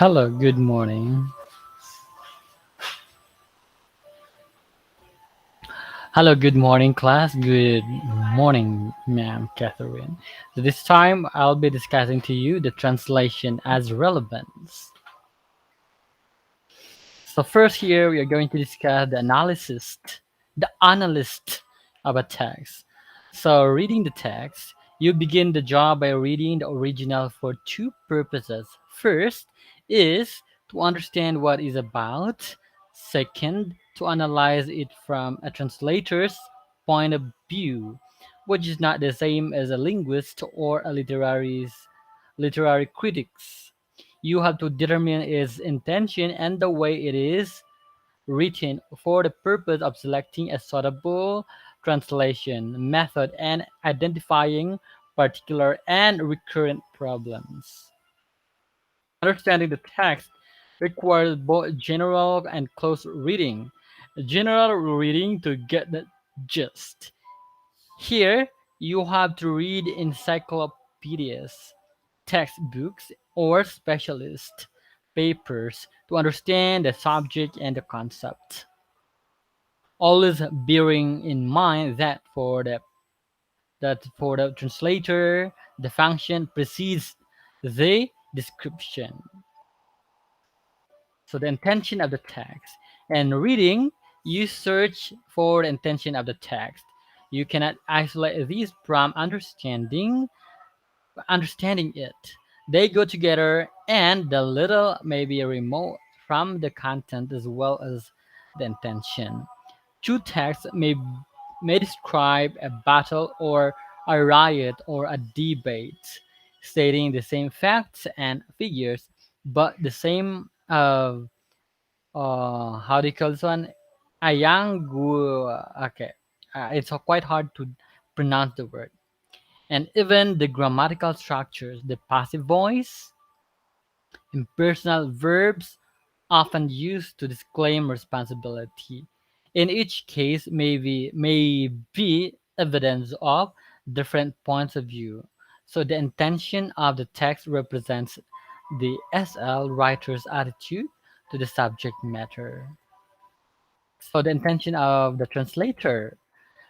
Hello, good morning. Hello, good morning, class. Good morning, ma'am, Catherine. So this time I'll be discussing to you the translation as relevance. So first here we are going to discuss the analyst of a text. So reading the text, you begin the job by reading the original for two purposes. First is to understand what is about. Second, to analyze it from a translator's point of view, which is not the same as a linguist or a literary critics. You have to determine its intention and the way it is written for the purpose of selecting a suitable translation method and identifying particular and recurrent problems. Understanding the text requires both general and close reading. General reading to get the gist. Here, you have to read encyclopedias, textbooks, or specialist papers to understand the subject and the concept. Always bearing in mind that for the translator, the function precedes the description. So the intention of the text. And reading, you search for the intention of the text. You cannot isolate these from understanding it. They go together, and the little may be remote from the content as well as the intention. Two texts may describe a battle or a riot or a debate, stating the same facts and figures, but the same how do you call this one? Okay, it's quite hard to pronounce the word. And even the grammatical structures, the passive voice, impersonal verbs, often used to disclaim responsibility. In each case, may be evidence of different points of view. So the intention of the text represents the SL writer's attitude to the subject matter. So the intention of the translator.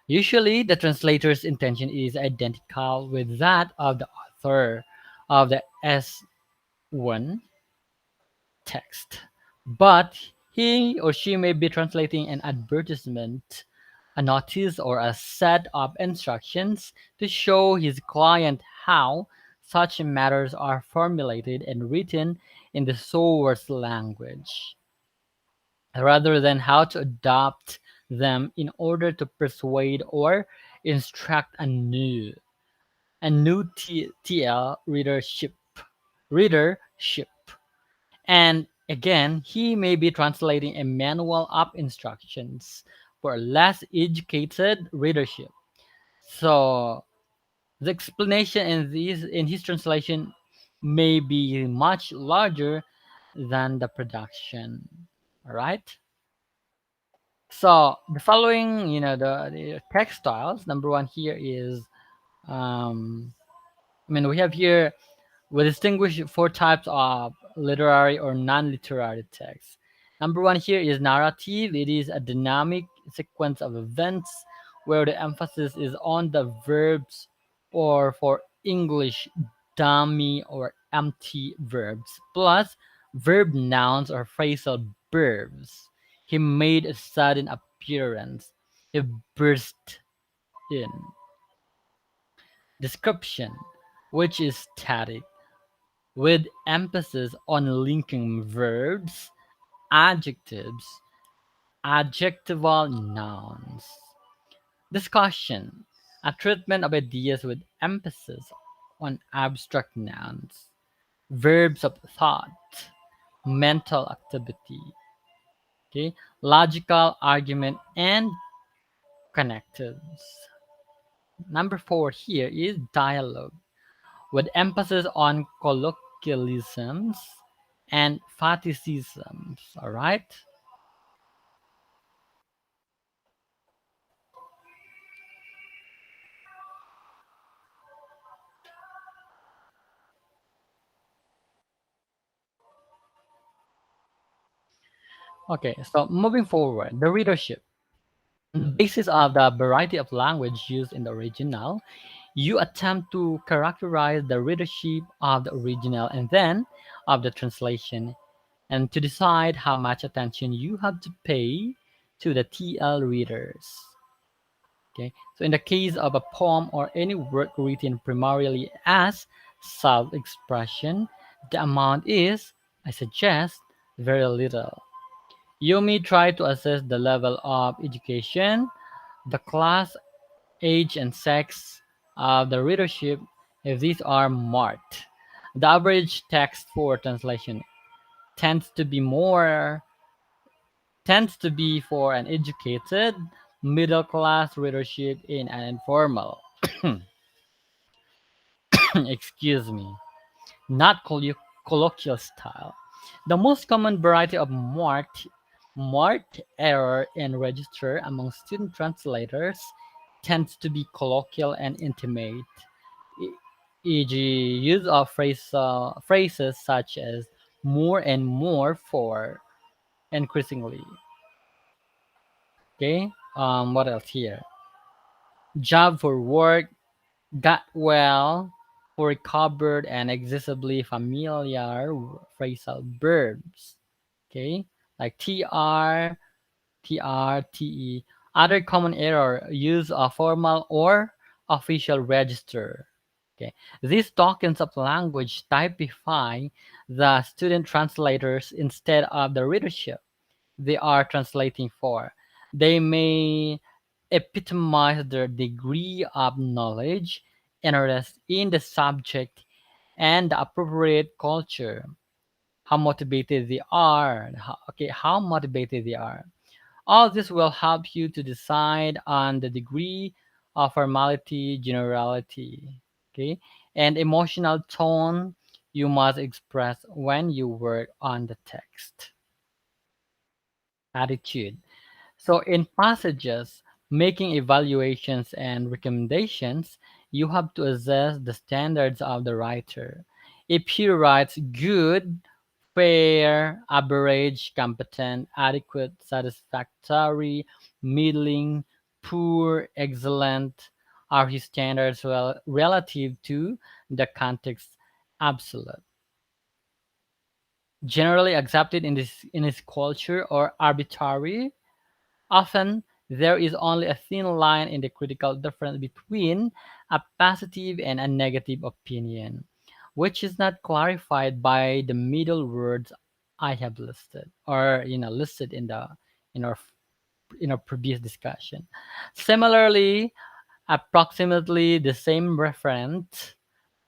Usually, the translator's intention is identical with that of the author of the S1 text, but he or she may be translating an advertisement, a notice, or a set of instructions to show his client how such matters are formulated and written in the source language, rather than how to adopt them in order to persuade or instruct a new TL readership. And again, he may be translating a manual of instructions for a less educated readership. So the explanation in his translation may be much larger than the production. All right. So the following, the textiles. Number one here is, um, we have here we distinguish four types of literary or non-literary text. Number one here is narrative. It is a dynamic sequence of events where the emphasis is on the verbs, or for English, dummy or empty verbs, plus verb nouns or phrasal verbs. He made a sudden appearance. He burst in. Description, which is static with emphasis on linking verbs, adjectives, adjectival nouns. Discussion, a treatment of ideas with emphasis on abstract nouns, verbs of thought, mental activity, okay, logical argument, and connectives. Number four here is dialogue, with emphasis on colloquialisms and faticisms. All right. Okay, so moving forward, the readership. On the basis of the variety of language used in the original, you attempt to characterize the readership of the original and then of the translation, and to decide how much attention you have to pay to the TL readers. Okay, so in the case of a poem or any work written primarily as self-expression, the amount is, I suggest, very little. You may try to assess the level of education, the class, age, and sex of the readership if these are marked. The average text for translation tends to be more tends to be for an educated middle class readership in an informal excuse me, not colloquial style. The most common variety of marked error in register among student translators tends to be colloquial and intimate, e.g., use of phrases such as more and more for increasingly. Okay, what else here? Job for work, got well, for recovered, and excessively familiar phrasal verbs. Okay, like TE. Other common error, use a formal or official register. Okay, these tokens of language typify the student translators instead of the readership they are translating for. They may epitomize their degree of knowledge, interest in the subject, and the appropriate culture. How motivated they are. How motivated they are. All this will help you to decide on the degree of formality, generality, okay, and emotional tone you must express when you work on the text. Attitude. So, in passages, making evaluations and recommendations, you have to assess the standards of the writer. If he writes good, fair, average, competent, adequate, satisfactory, middling, poor, excellent, are his standards relative to the context absolute, generally accepted in his culture, or arbitrary? Often, there is only a thin line in the critical difference between a positive and a negative opinion, which is not clarified by the middle words I have listed, or listed in our previous discussion. Similarly, approximately the same referent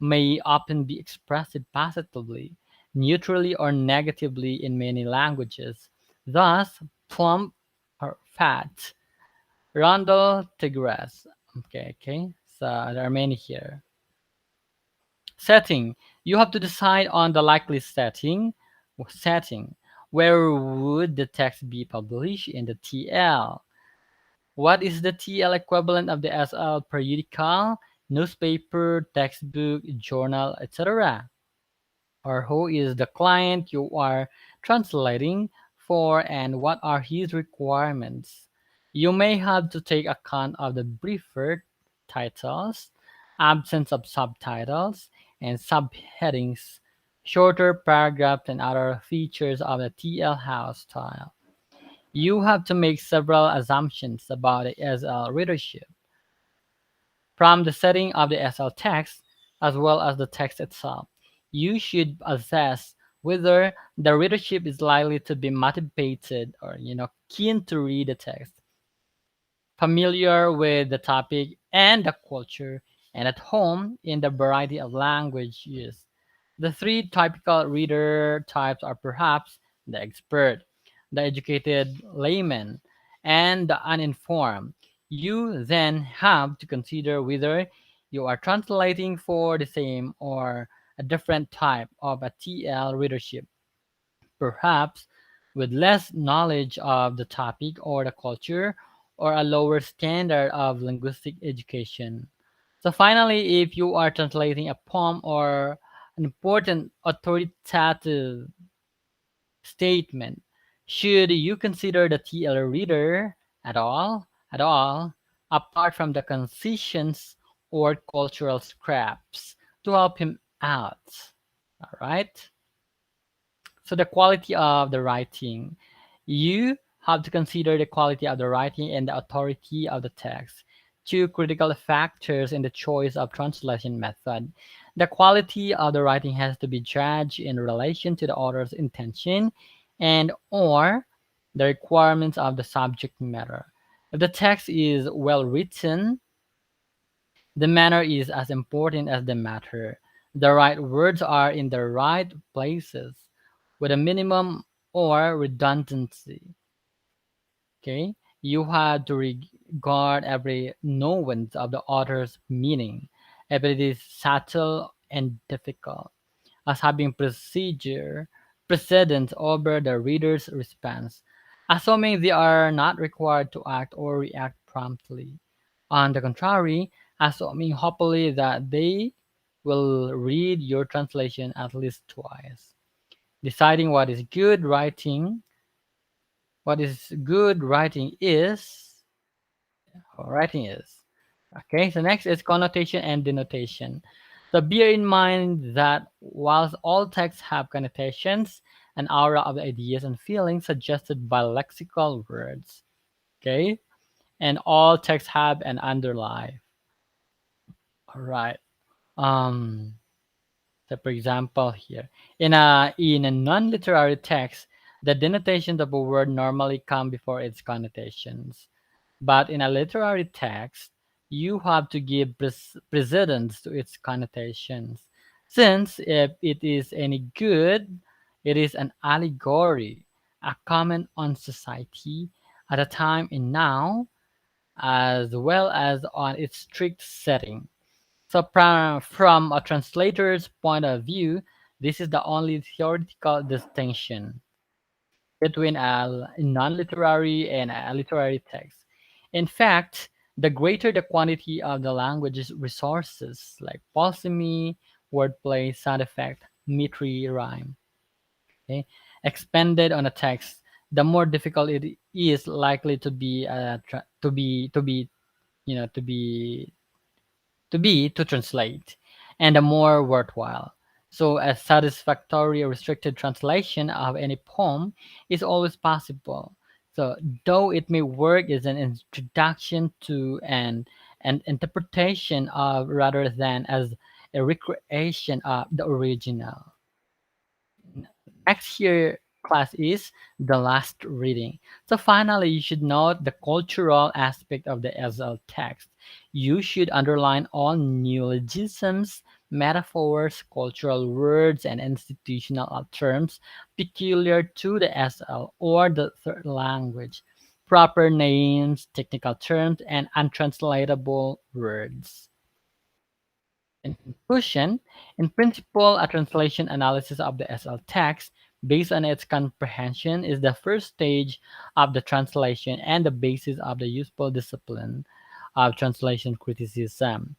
may often be expressed positively, neutrally, or negatively in many languages. Thus, plump or fat, roundel, tigress. Okay. So there are many here. Setting. You have to decide on the likely setting. Where would the text be published in the TL? What is the TL equivalent of the SL periodical, newspaper, textbook, journal, etc.? Or who is the client you are translating for and what are his requirements? You may have to take account of the briefer titles, absence of subtitles, and subheadings, shorter paragraphs, and other features of the TL house style. You have to make several assumptions about the SL readership, from the setting of the SL text as well as the text itself. You should assess whether the readership is likely to be motivated or keen to read the text, familiar with the topic and the culture, and at home in the variety of language used. The three typical reader types are perhaps the expert, the educated layman, and the uninformed. You then have to consider whether you are translating for the same or a different type of a TL readership, perhaps with less knowledge of the topic or the culture, or a lower standard of linguistic education. So, finally, if you are translating a poem or an important authoritative statement, Should you consider the TL reader at all? At all, apart from the concessions or cultural scraps to help him out. All right. So the quality of the writing. You have to consider the quality of the writing and the authority of the text. Two critical factors in the choice of translation method. The quality of the writing has to be judged in relation to the author's intention and or the requirements of the subject matter. If the text is well written, the manner is as important as the matter. The right words are in the right places with a minimum or redundancy. Okay, you have to regard every nuance of the author's meaning, if it is subtle and difficult, as having precedence over the reader's response, assuming they are not required to act or react promptly. On the contrary, assuming hopefully that they will read your translation at least twice. Deciding what is good writing is. Okay, so next is connotation and denotation. So bear in mind that whilst all texts have connotations, an aura of ideas and feelings suggested by lexical words. Okay, and all texts have an underlie. All right. Um, so for example here, in a non-literary text, the denotations of a word normally come before its connotations. But in a literary text, you have to give precedence to its connotations. Since if it is any good, it is an allegory, a comment on society at a time and now, as well as on its strict setting. So, from a translator's point of view, this is the only theoretical distinction between a non-literary and a literary text. In fact, the greater the quantity of the language's resources, like polysemy, wordplay, sound effect, metre, rhyme, okay, expended on a text, the more difficult it is likely to be you know to translate, and the more worthwhile. So a satisfactory restricted translation of any poem is always possible. So though it may work as an introduction to an interpretation of rather than as a recreation of the original. Next here class is the last reading. So finally, you should note the cultural aspect of the SL text. You should underline all neologisms, metaphors, cultural words, and institutional terms peculiar to the SL or the third language, proper names, technical terms, and untranslatable words. In conclusion, in principle, a translation analysis of the SL text based on its comprehension is the first stage of the translation and the basis of the useful discipline of translation criticism.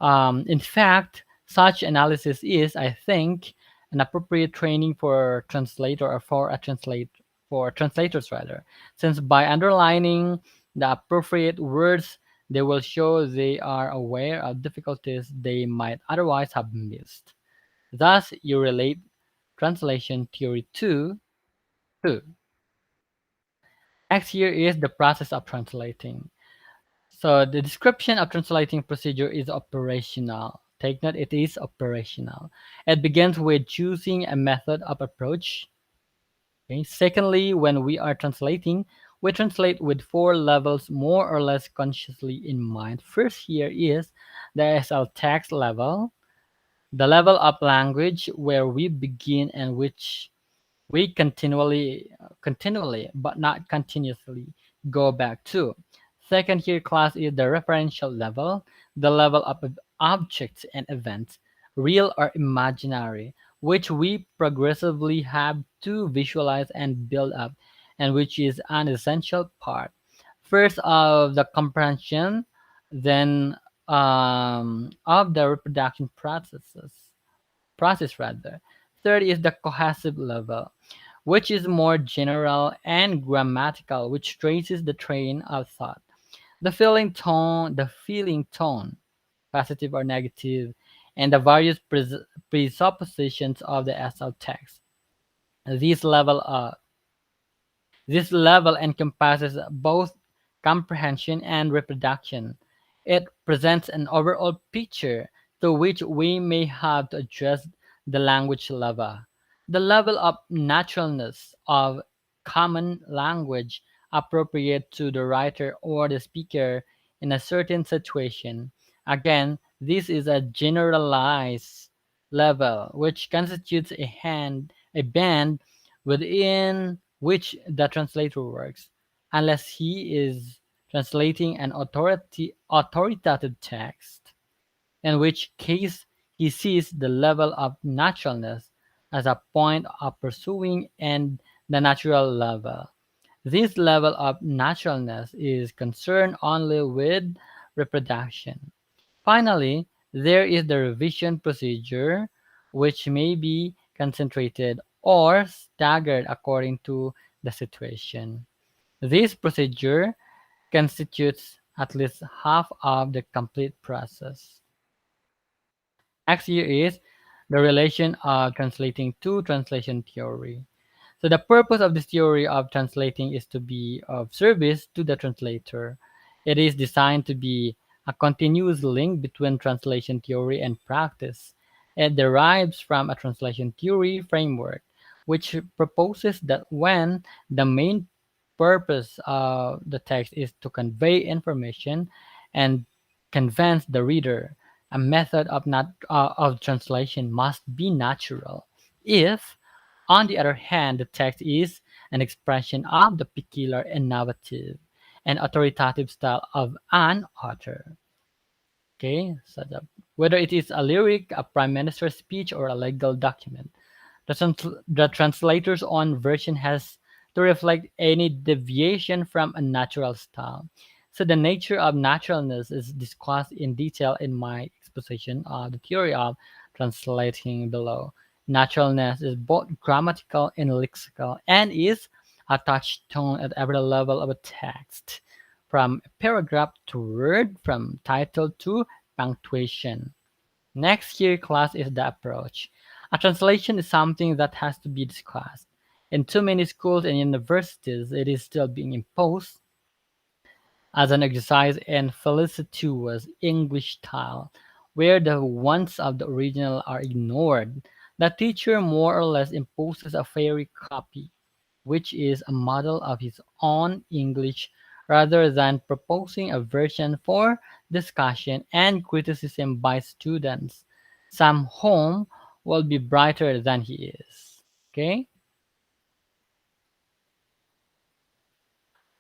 In fact, such analysis is, I think, an appropriate training for translator or for translators rather, since by underlining the appropriate words, they will show they are aware of difficulties they might otherwise have missed. Thus, you relate translation theory to two. Next here is the process of translating. So the description of translating procedure is operational. Take note, it is operational. It begins with choosing a method of approach. Okay. Secondly, when we are translating, we translate with four levels more or less consciously in mind. First here is the SL text level, the level of language where we begin and which we continually, but not continuously go back to. Second here class is the referential level, the level of objects and events, real or imaginary, which we progressively have to visualize and build up, and which is an essential part. First of the comprehension, then of the reproduction process rather. Third is the cohesive level, which is more general, and grammatical, which traces the train of thought. The feeling tone, positive or negative, and the various presuppositions of the SL text. These level of this level encompasses both comprehension and reproduction. It presents an overall picture to which we may have to adjust the language level. The level of naturalness of common language appropriate to the writer or the speaker in a certain situation. Again, this is a generalized level which constitutes a band within which the translator works, unless he is translating an authoritative text, in which case he sees the level of naturalness as a point of pursuing and the natural level. This level of naturalness is concerned only with reproduction. Finally, there is the revision procedure, which may be concentrated or staggered according to the situation. This procedure constitutes at least half of the complete process. Next here is the relation of translating to translation theory. So the purpose of this theory of translating is to be of service to the translator. It is designed to be a continuous link between translation theory and practice. It derives from a translation theory framework, which proposes that when the main purpose of the text is to convey information and convince the reader, a method of translation must be natural. If on the other hand, the text is an expression of the peculiar, innovative, and authoritative style of an author. Okay, whether it is a lyric, a prime minister's speech, or a legal document, the translator's own version has to reflect any deviation from a natural style. So the nature of naturalness is discussed in detail in my exposition of the theory of translating below. Naturalness is both grammatical and lexical and is a touchstone at every level of a text, from paragraph to word, from title to punctuation. Next year class is the approach. A translation is something that has to be discussed. In too many schools and universities, it is still being imposed as an exercise in felicitous English style, where the wants of the original are ignored. The teacher more or less imposes a fairy copy, which is a model of his own English, rather than proposing a version for discussion and criticism by students, some whom will be brighter than he is. Okay?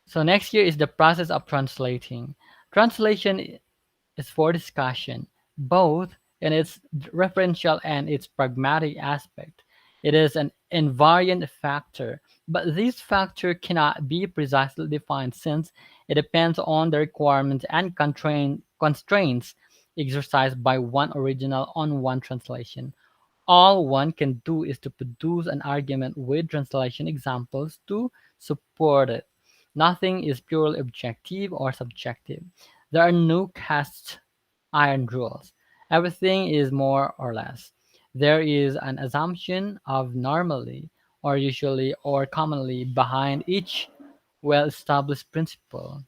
So next here is the process of translating. Translation is for discussion, both in its referential and its pragmatic aspect. It is an invariant factor, but this factor cannot be precisely defined since it depends on the requirements and constraints exercised by one original on one translation. All one can do is to produce an argument with translation examples to support it. Nothing is purely objective or subjective. There are no cast iron rules. Everything is more or less. There is an assumption of normally, or usually, or commonly behind each well established principle.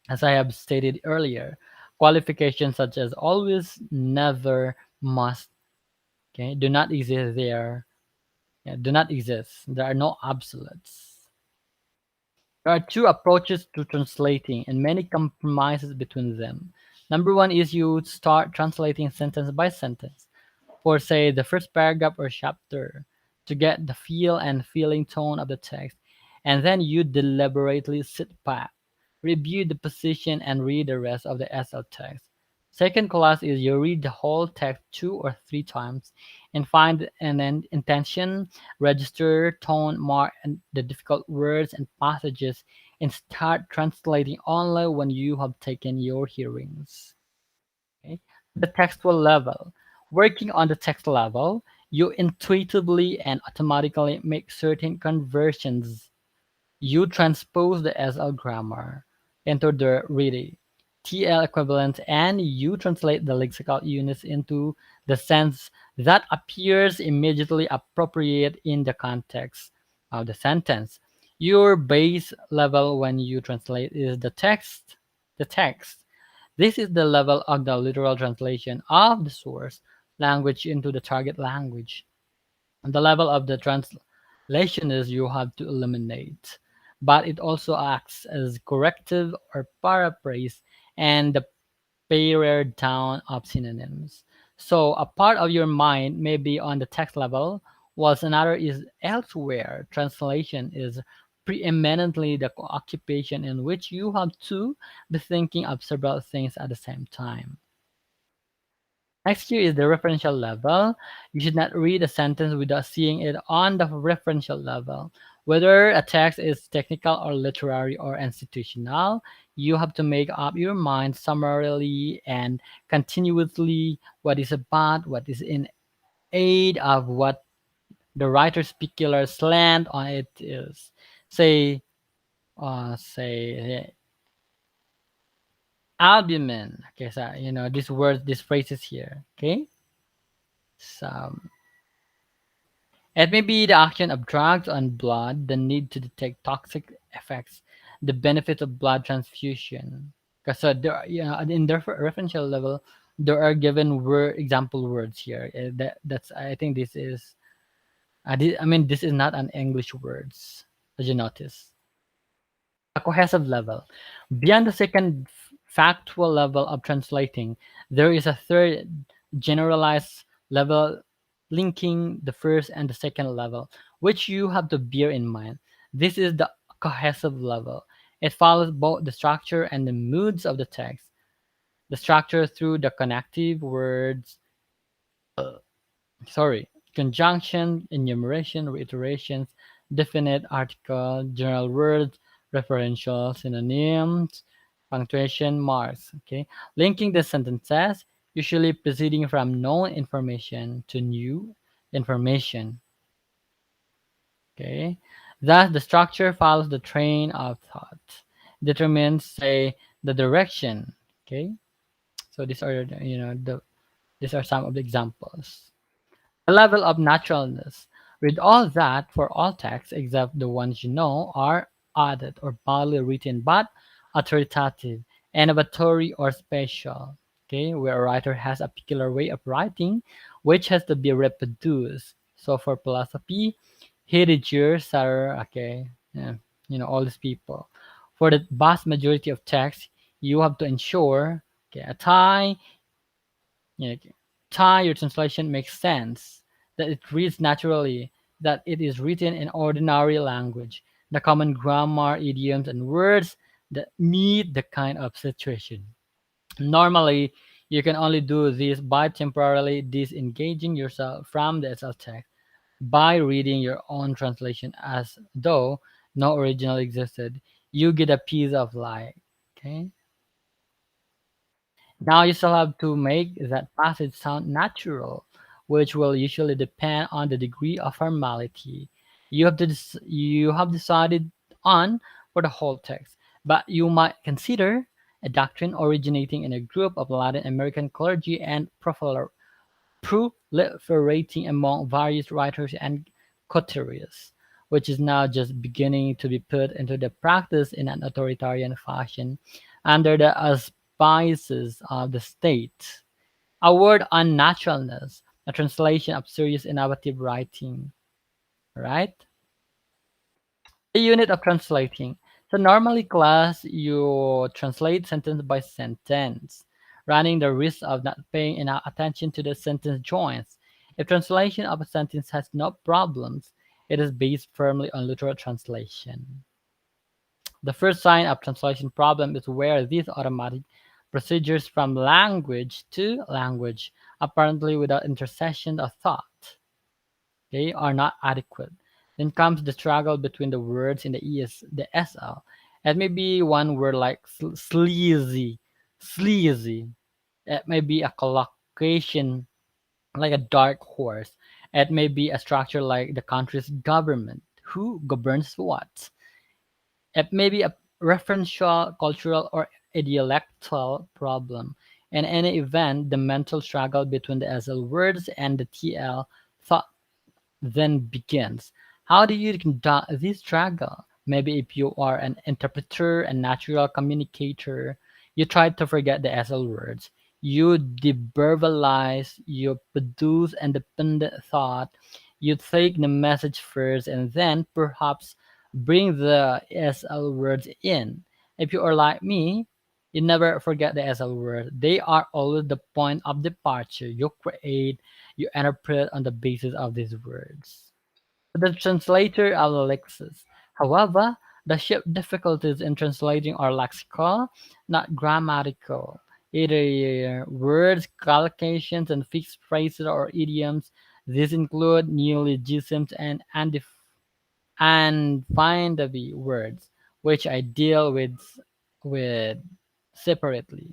As I have stated earlier, qualifications such as always, never, must, okay, do not exist there. Yeah, do not exist. There are no absolutes. There are two approaches to translating and many compromises between them. Number one is you start translating sentence by sentence for, say, the first paragraph or chapter to get the feel and feeling tone of the text, and then you deliberately sit back, review the position, and read the rest of the SL text. Second class is you read the whole text two or three times and find an intention, register, tone, mark and the difficult words and passages, and start translating only when you have taken your hearings. Okay? The textual level. Working on the text level, You intuitively and automatically make certain conversions. You transpose the SL grammar into the really TL equivalent, and you translate the lexical units into the sense that appears immediately appropriate in the context of the sentence. Your base level when you translate is the text. The text. This is the level of the literal translation of the source language into the target language. The level of the translation is you have to eliminate, but it also acts as corrective or paraphrase and the pared down of synonyms. So a part of your mind may be on the text level, whilst another is elsewhere. Translation is preeminently the occupation in which you have to be thinking of several things at the same time. Next here is the referential level. You should not read a sentence without seeing it on the referential level. Whether a text is technical or literary or institutional, you have to make up your mind summarily and continuously what is about, what is in aid of what the writer's particular slant on it is. Say, say albumin. Okay, so these words, these phrases here. Okay, so it may be the action of drugs on blood, the need to detect toxic effects, the benefits of blood transfusion. Because there, in the referential level, there are given example words here. That's I think this is. I mean, this is not an English words, as you notice. A cohesive level. Beyond the second factual level of translating, there is a third generalized level linking the first and the second level, which you have to bear in mind. This is the cohesive level. It follows both the structure and the moods of the text. The structure through the connective words, sorry, conjunction, enumeration, reiterations, definite article, general words, referential synonyms, punctuation marks. Okay, linking the sentences, usually proceeding from known information to new information. Okay, thus the structure follows the train of thought, determines, say, the direction. Okay, so these are these are some of the examples. A level of naturalness. With all that, for all texts except the ones you know are added or badly written but authoritative, innovatory, or special. Okay, where a writer has a particular way of writing which has to be reproduced. So for philosophy, Heidegger, Sartre, okay, yeah, all these people. For the vast majority of texts, you have to ensure okay, a tie your translation makes sense, that it reads naturally, that it is written in ordinary language, the common grammar, idioms, and words that meet the kind of situation. Normally, you can only do this by temporarily disengaging yourself from the SL text by reading your own translation as though no original existed. You get a piece of light. Okay. Now you still have to make that passage sound natural, which will usually depend on the degree of formality you have decided on for the whole text. But you might consider a doctrine originating in a group of Latin American clergy and proliferating among various writers and coteries, which is now just beginning to be put into the practice in an authoritarian fashion under the auspices of the state. A word unnaturalness, a translation of serious innovative writing, right? The unit of translating. So normally class you translate sentence by sentence, running the risk of not paying enough attention to the sentence joins. If translation of a sentence has no problems, it is based firmly on literal translation. The first sign of translation problem is where these automatic procedures from language to language, apparently without intercession of thought, okay, are not adequate. Then comes the struggle between the words in the SL. It may be one word like sleazy, sleazy. It may be a collocation like a dark horse. It may be a structure like the country's government, who governs what. It may be a referential, cultural, or idealectal problem. In any event, the mental struggle between the SL words and the TL thought then begins. How do you conduct this struggle? Maybe if you are an interpreter and natural communicator, you try to forget the SL words. You deverbalize, you produce independent thought, you take the message first and then perhaps bring the SL words in. If you are like me, you never forget the SL words. They are always the point of departure. You create, you interpret on the basis of these words. The translator of the lexis. However, the chief difficulties in translating are lexical, not grammatical. Either words, collocations, and fixed phrases or idioms. These include neologisms and undefined words, which I deal with separately.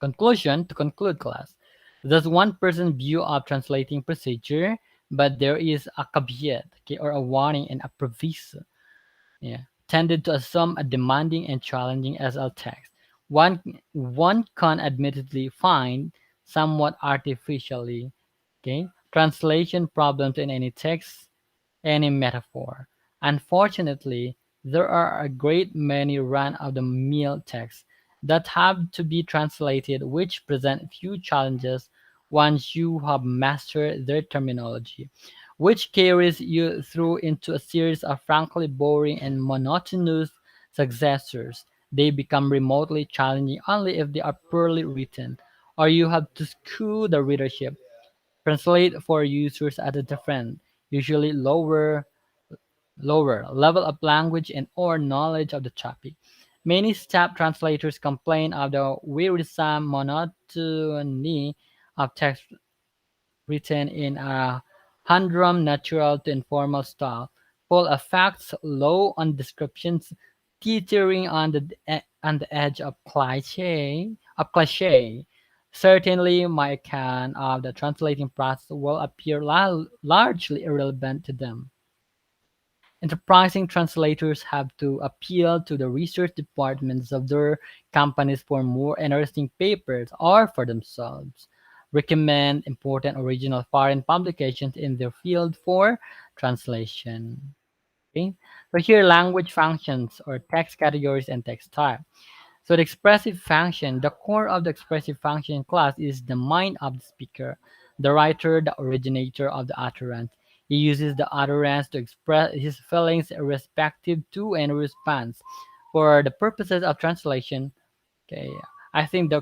Conclusion to conclude class. There's one person view of translating procedure, but there is a caveat, okay, or a warning and a proviso. Yeah. Tended to assume a demanding and challenging SL text. One can admittedly find somewhat artificially, okay, translation problems in any text, any metaphor. Unfortunately, there are a great many run-of-the-mill texts that have to be translated which present few challenges once you have mastered their terminology, which carries you through into a series of frankly boring and monotonous successors. They become remotely challenging only if they are poorly written, or you have to school the readership. Translate for users at a different, usually lower level of language and or knowledge of the topic. Many staff translators complain of the wearisome monotony of text written in a humdrum, natural to informal style, full of facts, low on descriptions, teetering on the edge of cliche. Certainly, my account of the translating process will appear largely irrelevant to them. Enterprising translators have to appeal to the research departments of their companies for more interesting papers or for themselves. Recommend important original foreign publications in their field for translation. Okay? So here language functions or text categories and text type. So the expressive function, the core of the expressive function class is the mind of the speaker, the writer, the originator of the utterance. He uses the utterance to express his feelings respective to and response. For the purposes of translation, okay, I think the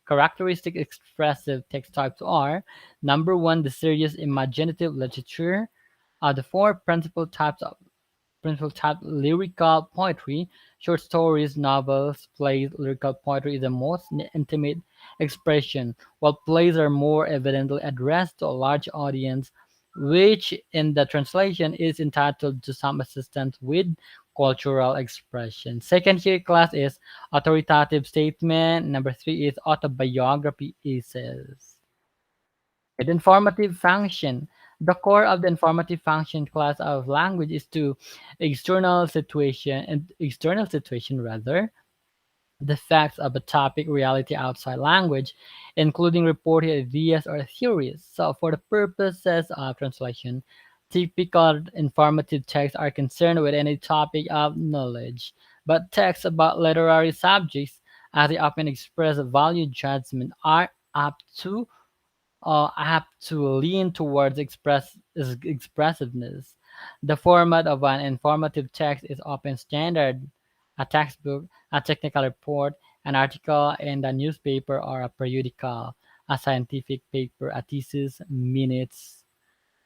characteristic expressive text types are number one, the serious imaginative literature. The four principal type lyrical poetry, short stories, novels, plays. Lyrical poetry is the most intimate expression, while plays are more evidently addressed to a large audience, which in the translation is entitled to some assistance with cultural expression. Second here class is authoritative statement. Number three is autobiography essays. The informative function. The core of the informative function class of language is to external situation rather, the facts of a topic reality outside language, including reported ideas or theories. So for the purposes of translation, typical informative texts are concerned with any topic of knowledge, but texts about literary subjects, as they often express value judgment, are up to I have to lean towards expressiveness. The format of an informative text is often standard: a textbook, a technical report, an article in the newspaper or a periodical, a scientific paper, a thesis, minutes,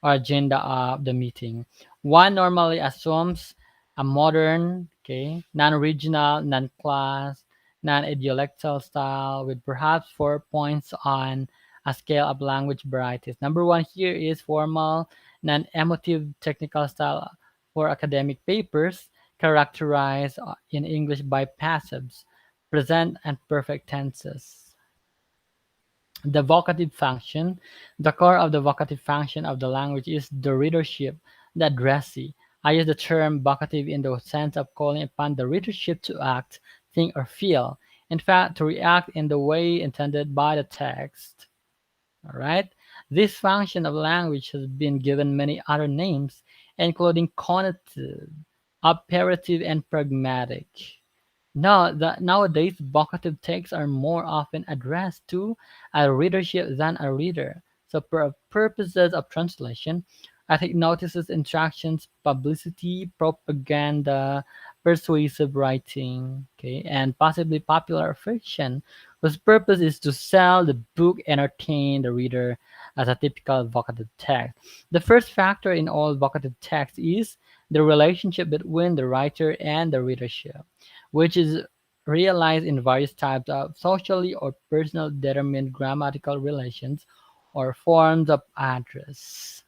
or agenda of the meeting. One normally assumes a modern, okay, non-regional, non-class, non-idealectal style with perhaps 4 points on a scale of language varieties. Number one here is formal, non-emotive technical style for academic papers, characterized in English by passives, present and perfect tenses. The vocative function. The core of the vocative function of the language is the readership, the addressee. I use the term vocative in the sense of calling upon the readership to act, think, or feel. In fact, to react in the way intended by the text. All right. This function of language has been given many other names, including conative, operative, and pragmatic. Nowadays, vocative texts are more often addressed to a readership than a reader. So, for purposes of translation, I take notices, instructions, publicity, propaganda, persuasive writing, okay, and possibly popular fiction, whose purpose is to sell the book, entertain the reader, as a typical vocative text. The first factor in all vocative texts is the relationship between the writer and the readership, which is realized in various types of socially or personal determined grammatical relations or forms of address.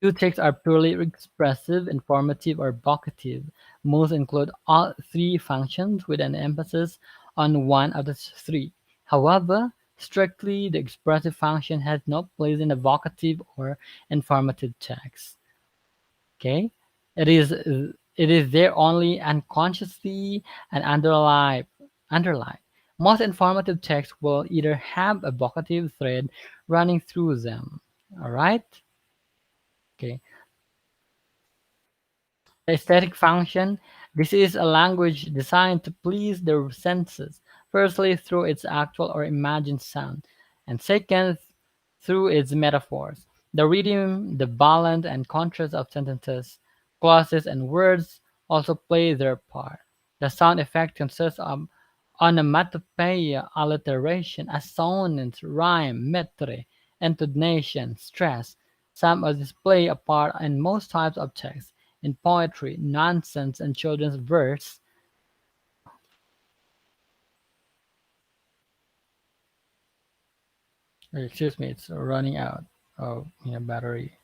Few texts are purely expressive, informative, or vocative. Most include all three functions with an emphasis on one of the three. However, strictly the expressive function has no place in a vocative or informative text. Okay, it is there only unconsciously and underlie. Most informative texts will either have a vocative thread running through them. All right. Okay. The aesthetic function. This is a language designed to please the senses, firstly through its actual or imagined sound, and second through its metaphors. The rhythm, the balance and contrast of sentences, clauses, and words also play their part. The sound effect consists of onomatopoeia, alliteration, assonance, rhyme, metre, intonation, stress. Some of these play a part in most types of text. In poetry, nonsense, and children's verse. Excuse me, it's running out of battery.